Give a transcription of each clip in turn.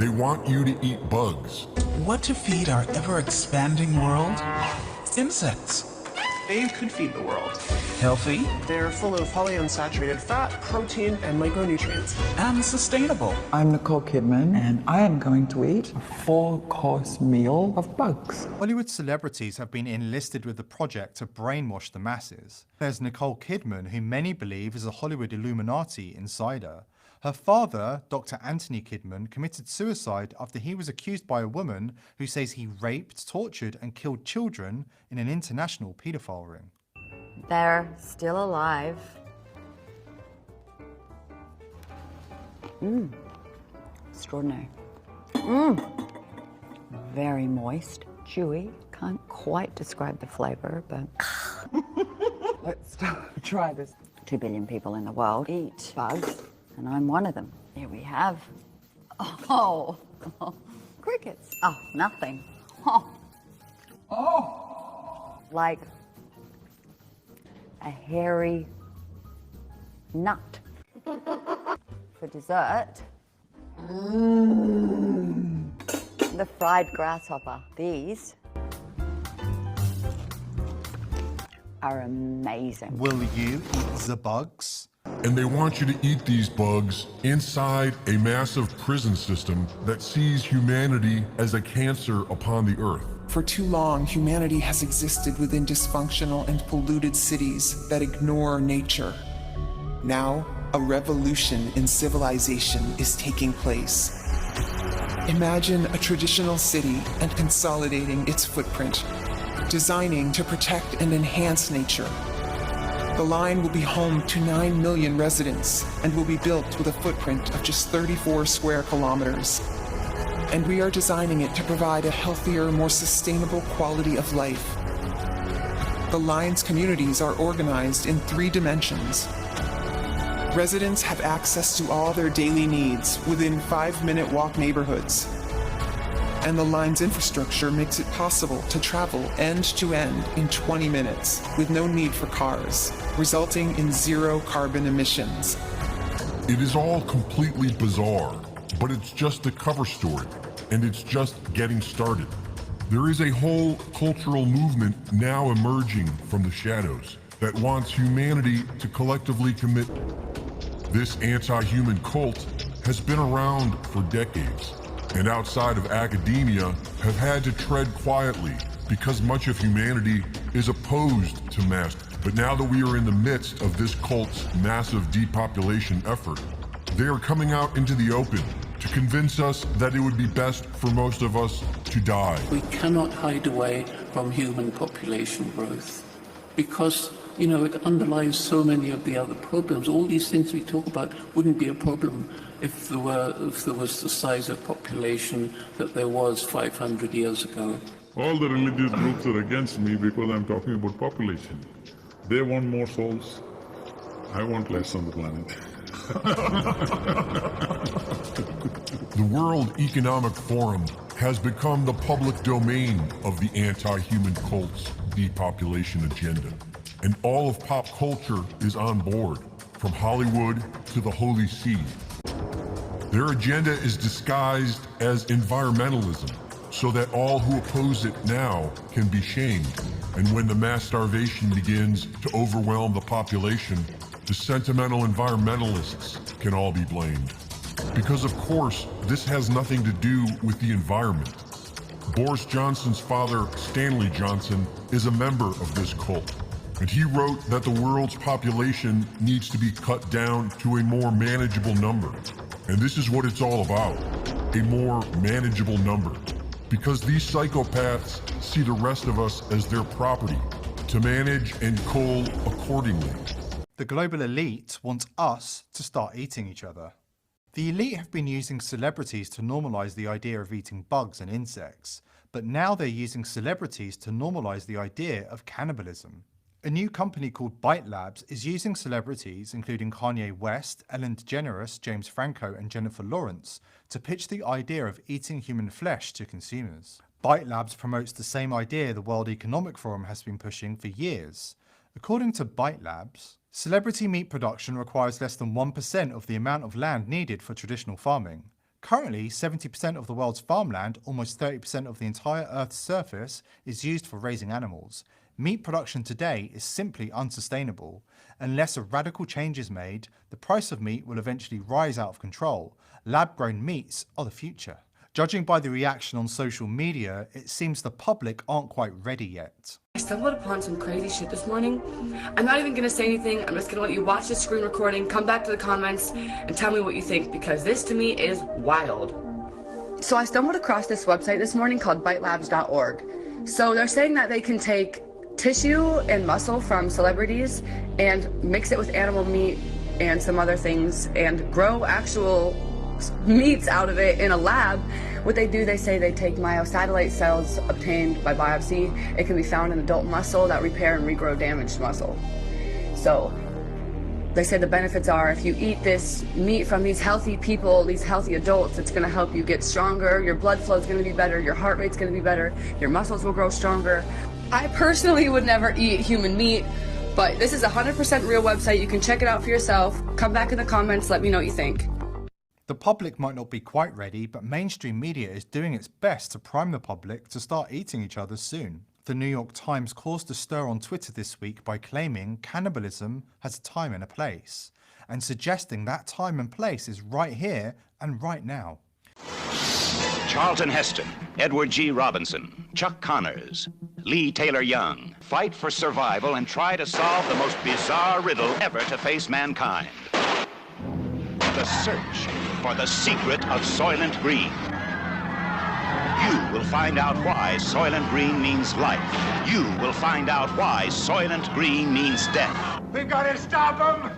They want you to eat bugs. What to feed our ever-expanding world? Insects. They could feed the world. Healthy They're full of polyunsaturated fat, protein, and micronutrients. and sustainable. I'm Nicole Kidman, and I am going to eat a 4-course meal of bugs. Hollywood celebrities have been enlisted with the project to brainwash the masses. There's Nicole Kidman, who many believe is a Hollywood Illuminati insider. Her father, Dr. Anthony Kidman, committed suicide after he was accused by a woman who says he raped, tortured, and killed children in an international paedophile ring. They're still alive. Extraordinary. Very moist, chewy. Can't quite describe the flavor, but Let's try this. 2 billion people in the world eat bugs, and I'm one of them. Here we have. Oh, crickets. Oh, nothing. Oh. Like a hairy nut. For dessert, the fried grasshopper. These are amazing. Will you eat the bugs? And they want you to eat these bugs inside a massive prison system that sees humanity as a cancer upon the earth. For too long, humanity has existed within dysfunctional and polluted cities that ignore nature. Now, a revolution in civilization is taking place. Imagine a traditional city and consolidating its footprint, designing to protect and enhance nature. The line will be home to 9 million residents and will be built with a footprint of just 34 square kilometers. And we are designing it to provide a healthier, more sustainable quality of life. The line's communities are organized in 3 dimensions. Residents have access to all their daily needs within 5-minute walk neighborhoods. And the line's infrastructure makes it possible to travel end to end in 20 minutes with no need for cars, resulting in 0 carbon emissions. It is all completely bizarre, but it's just the cover story, and it's just getting started. There is a whole cultural movement now emerging from the shadows that wants humanity to collectively commit. This anti-human cult has been around for decades, and outside of academia have had to tread quietly because much of humanity is opposed to mass. But now that we are in the midst of this cult's massive depopulation effort, they are coming out into the open to convince us that it would be best for most of us to die. We cannot hide away from human population growth because, you know, it underlies so many of the other problems. All these things we talk about wouldn't be a problem if there was the size of population that there was 500 years ago. All the religious groups are against me because I'm talking about population. They want more souls. I want less on the planet. The World Economic Forum has become the public domain of the anti-human cult's depopulation agenda. And all of pop culture is on board, from Hollywood to the Holy See. Their agenda is disguised as environmentalism, so that all who oppose it now can be shamed. And when the mass starvation begins to overwhelm the population, the sentimental environmentalists can all be blamed. Because of course, this has nothing to do with the environment. Boris Johnson's father, Stanley Johnson, is a member of this cult. And he wrote that the world's population needs to be cut down to a more manageable number. And this is what it's all about, a more manageable number. Because these psychopaths see the rest of us as their property, to manage and cull accordingly. The global elite want us to start eating each other. The elite have been using celebrities to normalize the idea of eating bugs and insects, but now they're using celebrities to normalize the idea of cannibalism. A new company called Byte Labs is using celebrities, including Kanye West, Ellen DeGeneres, James Franco, and Jennifer Lawrence, to pitch the idea of eating human flesh to consumers. Byte Labs promotes the same idea the World Economic Forum has been pushing for years. According to Byte Labs, celebrity meat production requires less than 1% of the amount of land needed for traditional farming. Currently, 70% of the world's farmland, almost 30% of the entire Earth's surface, is used for raising animals. Meat production today is simply unsustainable. Unless a radical change is made, the price of meat will eventually rise out of control. Lab-grown meats are the future. Judging by the reaction on social media, it seems the public aren't quite ready yet. I stumbled upon some crazy shit this morning. I'm not even gonna say anything. I'm just gonna let you watch the screen recording, come back to the comments, and tell me what you think, because this to me is wild. So I stumbled across this website this morning called bitelabs.org. So they're saying that they can take tissue and muscle from celebrities and mix it with animal meat and some other things and grow actual meats out of it in a lab. What they do, they say they take myosatellite cells obtained by biopsy. It can be found in adult muscle that repair and regrow damaged muscle. So they say the benefits are, if you eat this meat from these healthy people, these healthy adults, it's going to help you get stronger, your blood flow is going to be better, your heart rate's going to be better, your muscles will grow stronger. I personally would never eat human meat, but this is a 100% real website. You can check it out for yourself. Come back in the comments, let me know what you think. The public might not be quite ready, but mainstream media is doing its best to prime the public to start eating each other soon. The New York Times caused a stir on Twitter this week by claiming cannibalism has a time and a place, and suggesting that time and place is right here and right now. Charlton Heston, Edward G. Robinson, Chuck Connors, Lee Taylor Young fight for survival and try to solve the most bizarre riddle ever to face mankind. The search for the secret of Soylent Green. You will find out why Soylent Green means life. You will find out why Soylent Green means death. We gotta stop him!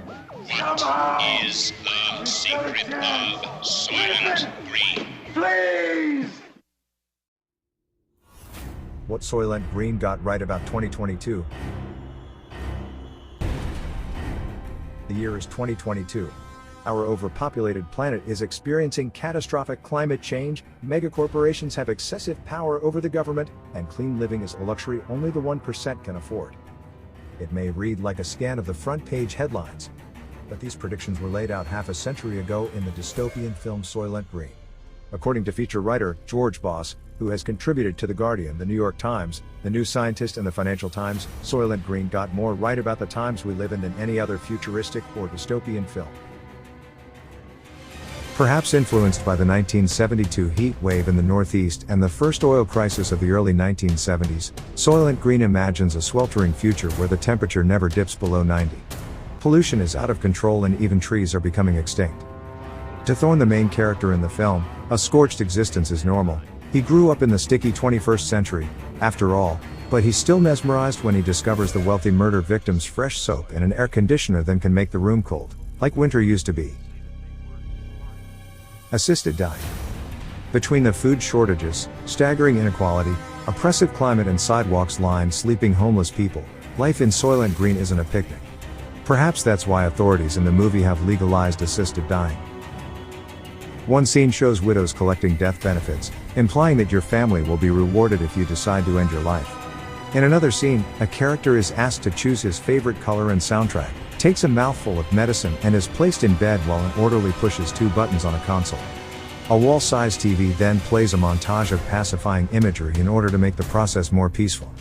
What is the secret of Soylent Green? Please! What Soylent Green got right about 2022. The year is 2022. Our overpopulated planet is experiencing catastrophic climate change, megacorporations have excessive power over the government, and clean living is a luxury only the 1% can afford. It may read like a scan of the front page headlines, but these predictions were laid out half a century ago in the dystopian film Soylent Green. According to feature writer George Boss, who has contributed to The Guardian, The New York Times, The New Scientist, and The Financial Times, Soylent Green got more right about the times we live in than any other futuristic or dystopian film. Perhaps influenced by the 1972 heat wave in the Northeast and the first oil crisis of the early 1970s, Soylent Green imagines a sweltering future where the temperature never dips below 90. Pollution is out of control and even trees are becoming extinct. To Thorne, the main character in the film, a scorched existence is normal. He grew up in the sticky 21st century, after all, but he's still mesmerized when he discovers the wealthy murder victim's fresh soap and an air conditioner that can make the room cold, like winter used to be. Assisted dying. Between the food shortages, staggering inequality, oppressive climate and sidewalks lined sleeping homeless people, life in Soylent Green isn't a picnic. Perhaps that's why authorities in the movie have legalized assisted dying. One scene shows widows collecting death benefits, implying that your family will be rewarded if you decide to end your life. In another scene, a character is asked to choose his favorite color and soundtrack, takes a mouthful of medicine and is placed in bed while an orderly pushes two buttons on a console. A wall-sized TV then plays a montage of pacifying imagery in order to make the process more peaceful.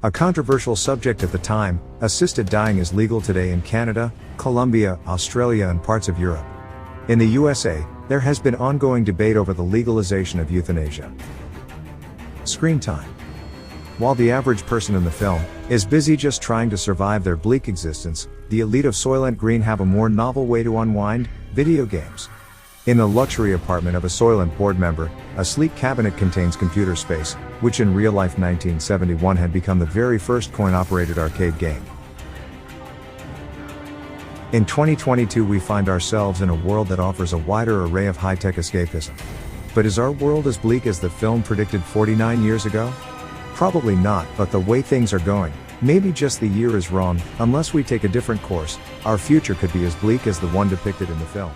A controversial subject at the time, assisted dying is legal today in Canada, Colombia, Australia and parts of Europe. In the USA, there has been ongoing debate over the legalization of euthanasia. Screen time. While the average person in the film is busy just trying to survive their bleak existence, the elite of Soylent Green have a more novel way to unwind: video games. In the luxury apartment of a Soylent board member, a sleek cabinet contains computer space, which in real life 1971 had become the very first coin-operated arcade game. In 2022 we find ourselves in a world that offers a wider array of high-tech escapism. But is our world as bleak as the film predicted 49 years ago? Probably not, but the way things are going, maybe just the year is wrong. Unless we take a different course, our future could be as bleak as the one depicted in the film.